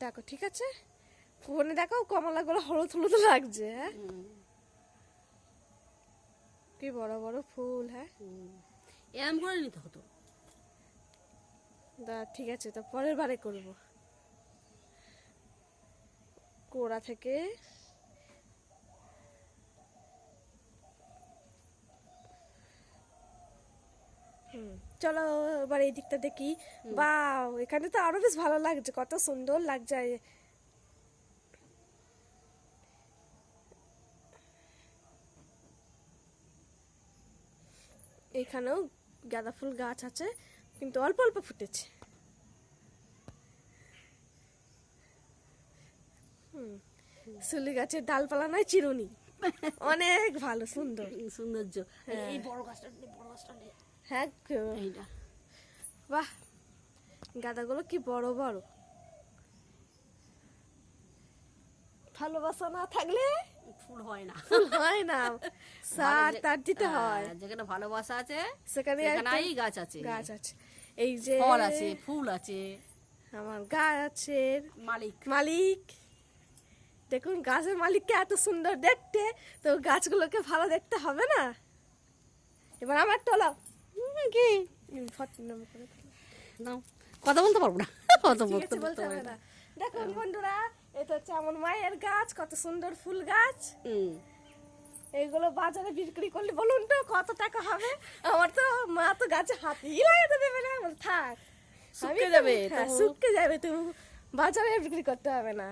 দেখো ঠিক আছে, ফোনে দেখো কমলাগুলো হলুদ হলুদ লাগছে। হ্যাঁ কি বড় বড় ফুল। হ্যাঁ এরম করে নিতে হতো। ঠিক আছে, তো পরের বারে করব। কোড়া থেকে চলো এবার এই দিকটা দেখি। বাহ, এখানে তো আরো বেশ ভালো লাগছে, কত সুন্দর লাগছে। এখানেও গাঁদা ফুল গাছ আছে, কিন্তু অল্প অল্প ফুটেছে। সুলি গাছের ডালপালা নয়, চিরুনি। অনেক ভালো, সুন্দর সৌন্দর্য। এই বড় গাছটা নেই, বড় গাছটা নেই। হ্যাঁ এইটা বাহ, গাঁদাগুলো কি বড় বড়। ভালোবাসা না থাকলে ফুল হয় না, ফুল হয় না, সার তার দিতে হয়। যেখানে ভালোবাসা আছে সেখানে সেখানেই গাছ আছে, গাছ আছে। এই যে ফল আছে, ফুল আছে, আমার গাছের মালিক। মালিক দেখুন, গাছের মালিককে এত সুন্দর দেখতে, তো গাছগুলোকে ভালো দেখতে হবে না? এবার আমার তোলা কি নাও, কথা বলতে পারবো না, কথা বলতে বলতে হবে না। দেখুন বন্ধুরা, এটা হচ্ছে আমার মায়ের গাছ, কত সুন্দর ফুল গাছ। এইগুলো বাজারে বিক্রি করলে বলুন তো কত টাকা হবে? আমার তো মা তো গাছে হাতই লাগাতে দেবে না, থাক শুকিয়ে যাবে, শুকিয়ে যাবে, তো বাজারে বিক্রি করতে হবে না।